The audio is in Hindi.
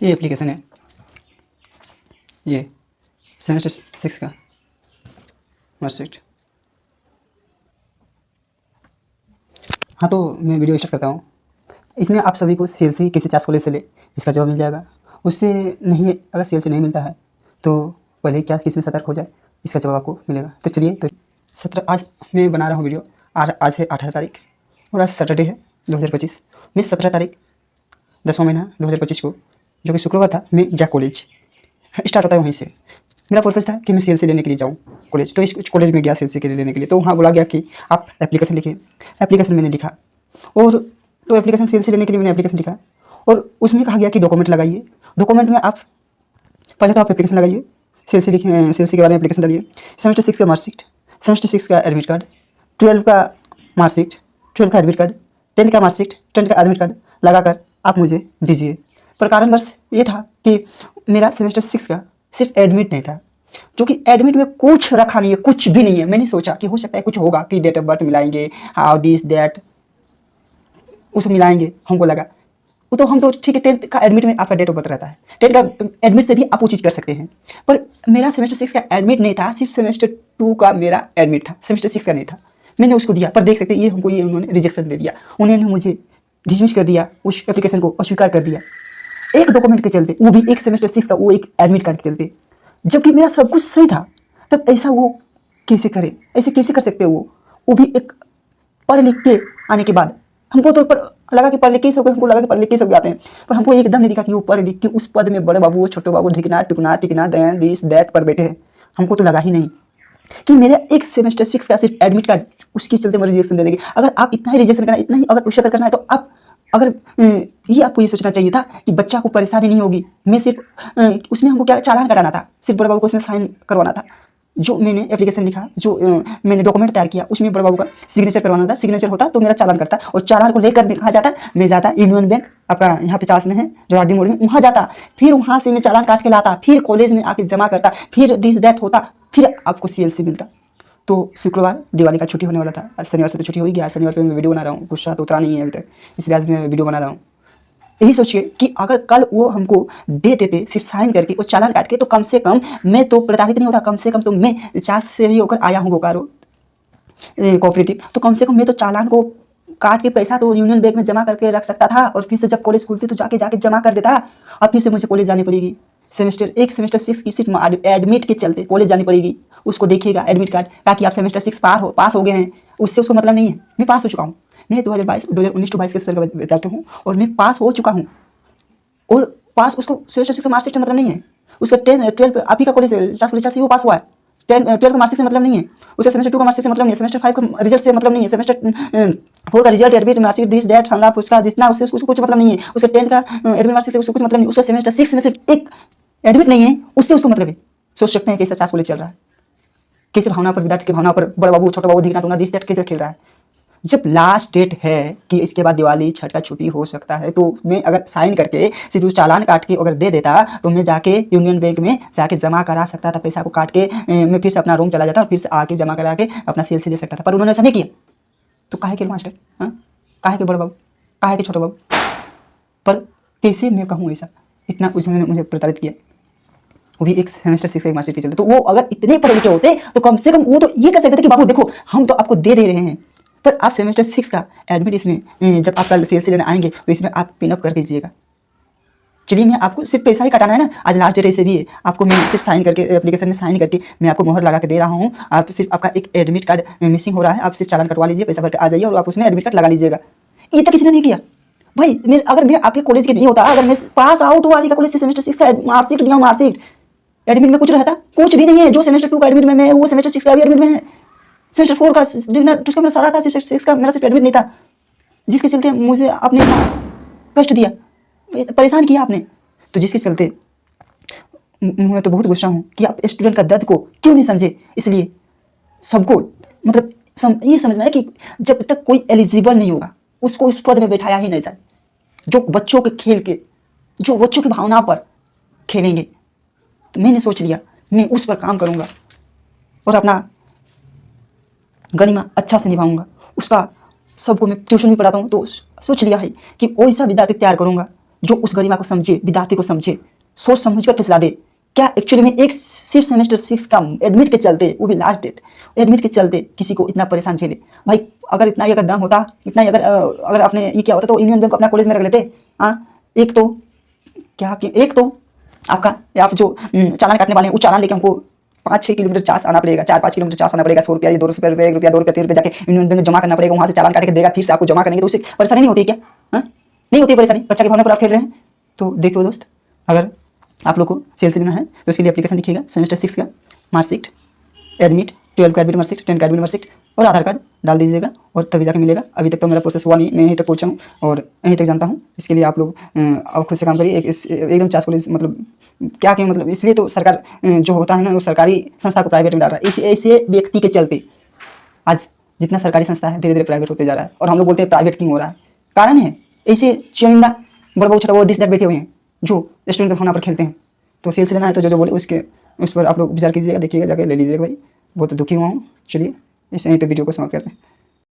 ये एप्लीकेशन है, ये सेमेस्टर 6 का मार्कशीट। हाँ, तो मैं वीडियो स्टार्ट करता हूँ। इसमें आप सभी को सीएलसी किसी चार्ज कॉलेज से ले इसका जवाब मिल जाएगा। उससे नहीं, अगर सीएलसी नहीं मिलता है तो पहले क्या किस में सतर्क हो जाए, इसका जवाब आपको मिलेगा। तो चलिए, तो 17 आज मैं बना रहा हूँ वीडियो। आज है 18 तारीख और आज सैटरडे है 2025। मैं 17 तारीख 10वां महीना 2025 को, जो कि शुक्रवार था, मैं गया कॉलेज। स्टार्ट होता है वहीं से। मेरा पर्पज़ था कि मैं सीएलसी लेने के लिए जाऊँ कॉलेज। तो इस कॉलेज में गया सीएलसी के लिए लेने के लिए। तो वहाँ बोला गया कि आप एप्लीकेशन लिखिए। एप्लीकेशन मैंने लिखा, और तो एप्लीकेशन सीएलसी लेने के लिए मैंने एप्लीकेशन लिखा, और उसमें कहा गया कि डॉक्यूमेंट लगाइए। डॉक्यूमेंट में आप पहले तो आप एप्लीकेशन लगाइए, सीएलसी लिखिए, सीएलसी के बारे में एप्लीकेशन डालिए, सेमेस्टर 6 का मार्कशीट, सेमेस्टर 6 का एडमिट कार्ड, 12 का मार्कशीट, 12 का एडमिट कार्ड, 10 का मार्कशीट, 10 का एडमिट कार्ड लगाकर आप मुझे दीजिए। पर कारणवश ये था कि मेरा सेमेस्टर 6 का सिर्फ एडमिट नहीं था, जो कि एडमिट में कुछ रखा नहीं है, कुछ भी नहीं है। मैंने सोचा कि हो सकता है कुछ होगा कि डेट ऑफ बर्थ मिलाएंगे, हाउ दिस दैट, उसे मिलाएंगे। हमको लगा वो तो हम तो ठीक है, 10th का एडमिट में आपका डेट ऑफ बर्थ रहता है, 10th का एडमिट से भी आप वो चीज़ कर सकते हैं। पर मेरा सेमेस्टर 6 का एडमिट नहीं था, सिर्फ सेमेस्टर 2 का मेरा एडमिट था, सेमेस्टर 6 का नहीं था। मैंने उसको दिया, पर देख सकते हैं ये हमको, ये उन्होंने रिजेक्शन दे दिया। उन्होंने मुझे डिसमिस कर दिया, उस एप्लीकेशन को अस्वीकार कर दिया, एक डॉक्यूमेंट के चलते, वो भी एक सेमेस्टर 6 का, वो एक एडमिट कार्ड के चलते। जबकि मेरा सब कुछ सही था, तब ऐसा वो कैसे करे, ऐसे कैसे कर सकते हो? वो भी एक पढ़ लिख के आने के बाद। हमको तो लगा कि पढ़ लिख के सब, हमको लगा कि पढ़ लिख के सब आते हैं, पर हमको एकदम नहीं दिखा कि वो पढ़ लिख के उस पद में बड़े बाबू, छोटे बाबू, ढिकना टुकना टिकना दिस दैट पर बैठे हैं। हमको तो लगा ही नहीं कि मेरा एक सेमेस्टर 6 का सिर्फ एडमिट कार्ड, उसके चलते मुझे रिजेक्शन दे देंगे। अगर आप इतना ही रिजेक्शन करना, इतना ही अगर उशाकर करना है, तो आप अगर ये आपको ये सोचना चाहिए था कि बच्चा को परेशानी नहीं होगी। मैं सिर्फ उसमें हमको क्या चालान कराना था, सिर्फ बड़े बाबू को उसमें साइन करवाना था। जो मैंने एप्लीकेशन लिखा, जो मैंने डॉक्यूमेंट तैयार किया, उसमें बड़े बाबू का सिग्नेचर करवाना था। सिग्नेचर होता तो मेरा चालान करता, और चालान को लेकर मैं कहाँ जाता, मैं जाता यूनियन बैंक, आपका यहाँ 50 में है जोराडी मोड़ में, वहाँ जाता। फिर वहाँ से मैं चालान काट के लाता, फिर कॉलेज में आके जमा करता, फिर दिस दैट होता, फिर आपको सीएलसी मिलता। तो शुक्रवार दिवाली का छुट्टी होने वाला था, आज शनिवार से तो छुट्टी हो ही गया। शनिवार पे मैं वीडियो बना रहा हूँ, गुस्सा तो उतरा नहीं है अभी तक, इसलिए आज मैं वीडियो बना रहा हूँ। यही सोचिए कि अगर कल वो हमको दे देते सिर्फ साइन करके और चालान काट के, तो कम से कम मैं तो प्रताड़ित नहीं होता। कम से कम तो मैं चार्ज से ही होकर आया हूँ बोकारो कोऑपरेटिव, तो कम से कम मैं तो चालान को काट के पैसा तो यूनियन बैंक में जमा करके रख सकता था, और फिर से जब कॉलेज खुलती तो जाके जमा कर देता। अब फिर से मुझे कॉलेज जानी पड़ेगी। सेमेस्टर 6 की सिर्फ एडमिट के चलते कॉलेज जानी पड़ेगी। उसको देखिएगा एडमिट कार्ड, ताकि आप सेमेस्टर 6 पास हो गए हैं, उससे उसको मतलब नहीं है। मैं पास हो चुका हूँ, मैं 2019-22 के सेशन का विद्यार्थी हूँ, और मैं पास हो चुका हूँ। और पास उसको सेमेस्टर 6 का मार्कशीट से मतलब नहीं है, उसका 10-12 आप ही का कॉलेज से वो पास हुआ है, 10-12 का मार्कशीट से मतलब नहीं है, उसका सेमेस्टर 2 का मार्कशीट से मतलब नहीं है, सेमेस्टर 5 का रिजल्ट से मतलब नहीं है, सेमेस्टर 4 का result, admit marksheet, this that हंगा उसका जितना, उससे उसको कुछ मतलब नहीं है, उसका 10 का एडमिट मार्कशीट से उसको कुछ मतलब नहीं, उसका सेमेस्टर 6 में सिर्फ एक एडमिट नहीं है, उससे उसको मतलब है। सोच सकते हैं कैसे 50 कॉलेज चल रहा है, कैसे भावना पर, विद्यार्थी की भावना पर बड़ा बाबू छोटा बाबू दिखना टूना दिस दैट कैसे खेल रहा है। जब लास्ट डेट है कि इसके बाद दिवाली छठ का छुट्टी हो सकता है, तो मैं अगर साइन करके सिर्फ उस चालान काट के अगर दे देता, तो मैं जाके यूनियन बैंक में जाके जमा करा सकता था। पैसा को काट के मैं फिर से अपना रूम चला जाता और फिर से आके जमा करा के अपना सीएलसी ले सकता था, पर उन्होंने ऐसा नहीं किया। तो काहे के मास्टर, हाँ, काहे के बड़े बाबू, काहे के छोटे बाबू, पर कैसे मैं कहूँ ऐसा, इतना उन्होंने मुझे प्रताड़ित किया, वो भी एक सेमेस्टर 6 का मार्कशीट के चलते। तो वो अगर इतने पढ़े लिखे होते तो कम से कम वो तो ये कर सकते थे कि बाबू देखो हम तो आपको दे रहे हैं, पर आप सेमेस्टर 6 का एडमिट इसमें जब आप कल सीएलसी लेने आएंगे तो इसमें आप पिनअप कर दीजिएगा। चलिए, मैं आपको सिर्फ पैसा ही कटाना है ना, आज लास्ट डेट ऐसे भी है, आपको मैं सिर्फ साइन करके एप्लीकेशन में साइन करके मैं आपको मोहर लगा के दे रहा हूँ। आप सिर्फ आपका एक एडमिट कार्ड मिसिंग हो रहा है, आप सिर्फ चालान कटवा लीजिए, पैसा भर के आ जाइए और आप उसमें एडमिट कार्ड लगा लीजिएगा। ये तक किसी ने नहीं किया भाई। अगर मैं आपके कॉलेज के नहीं होता, अगर मैं पास आउट हुआ कॉलेज से, सेमेस्टर 6 का मार्कशीट दिया, मार्कशीट एडमिट में कुछ रहता, कुछ भी नहीं है। जो सेमेस्टर 2 का एडमिट में वो सेमेस्टर 6 का भी एडमिट में है, सेमेस्टर 4 का उसका मेरा सारा था, सेमेस्टर 6 का मेरा सिर्फ एडमिट नहीं था, जिसके चलते मुझे आपने कष्ट दिया, परेशान किया आपने। तो जिसके चलते मैं तो बहुत गुस्सा हूँ कि आप स्टूडेंट का दर्द को क्यों नहीं समझे। इसलिए सबको मतलब ये समझना है कि जब तक कोई एलिजिबल नहीं होगा उसको उस पद में बैठाया ही नहीं जाए। जो बच्चों के खेल के, जो बच्चों की भावना पर खेलेंगे, तो मैंने सोच लिया मैं उस पर काम करूँगा और अपना गरिमा अच्छा से निभाऊंगा। उसका सबको मैं ट्यूशन भी पढ़ाता हूँ, तो सोच लिया है कि वैसा विद्यार्थी तैयार करूँगा जो उस गरिमा को समझे, विद्यार्थी को समझे, सोच समझ कर फैसला दे। क्या एक्चुअली में एक सिर्फ सेमेस्टर 6 का एडमिट के चलते, वो भी लास्ट डेट एडमिट के चलते किसी को इतना परेशान झेले? भाई अगर इतना ही अगर दम होता, इतना ही अगर आपने ये क्या होता तो यूनियन बैंक अपना कॉलेज में रख लेते। हाँ, एक तो आप जो चालान काटने वाले हैं, वो चालान लेके हमको 5-6 किलोमीटर चास आना पड़ेगा, 4-5 किलोमीटर चास आना पड़ेगा, 100 रुपया, 200 रुपया, 1 रुपया, 2 रुपया, 3 रुपया जाके यूनियन बैंक में जमा करना पड़ेगा, वहाँ से चालान काट के देगा, फिर से आपको जमा करेंगे। तो उससे परेशानी नहीं होती क्या? हाँ, नहीं होती परेशानी, बच्चा के भावना पर आप खेल रहे हैं। तो देखो दोस्त, अगर आप लोग को सेल्स लेना है तो उसके लिए एप्लीकेशन लिखिएगा, सेमेस्टर 6 का मार्कशीट, एडमिट, 12 का एडमिट मार्कशीट, 10 का एडमिट मार्कशीट और आधार कार्ड डाल दीजिएगा और तभी जाके मिलेगा। अभी तक तो मेरा प्रोसेस हुआ नहीं, मैं यहीं तक पहुंचा हूँ और यहीं तक जानता हूँ। इसके लिए आप लोग अब खुद से काम करिए। एकदम चास कॉलेज मतलब क्या कहें, मतलब इसलिए तो सरकार जो होता है ना, वो सरकारी संस्था को प्राइवेट में डाल रहा है। ऐसे व्यक्ति के चलते आज जितना सरकारी संस्था है धीरे धीरे प्राइवेट होते जा रहा है। और हम लोग बोलते हैं प्राइवेट क्यों हो रहा है, कारण है ऐसे चुनिंदा बड़ा बहुत छोटा वो दिस दैट बैठे हुए हैं जो स्टूडेंट के भावना पर खेलते हैं। तो सेल्स लेना है तो जो बोले उस पर आप लोग विचार कीजिएगा, देखिएगा, जाके ले लीजिएगा। भाई बहुत दुखी हुआ हूँ। चलिए इस यहीं पे वीडियो को समाप्त करते हैं।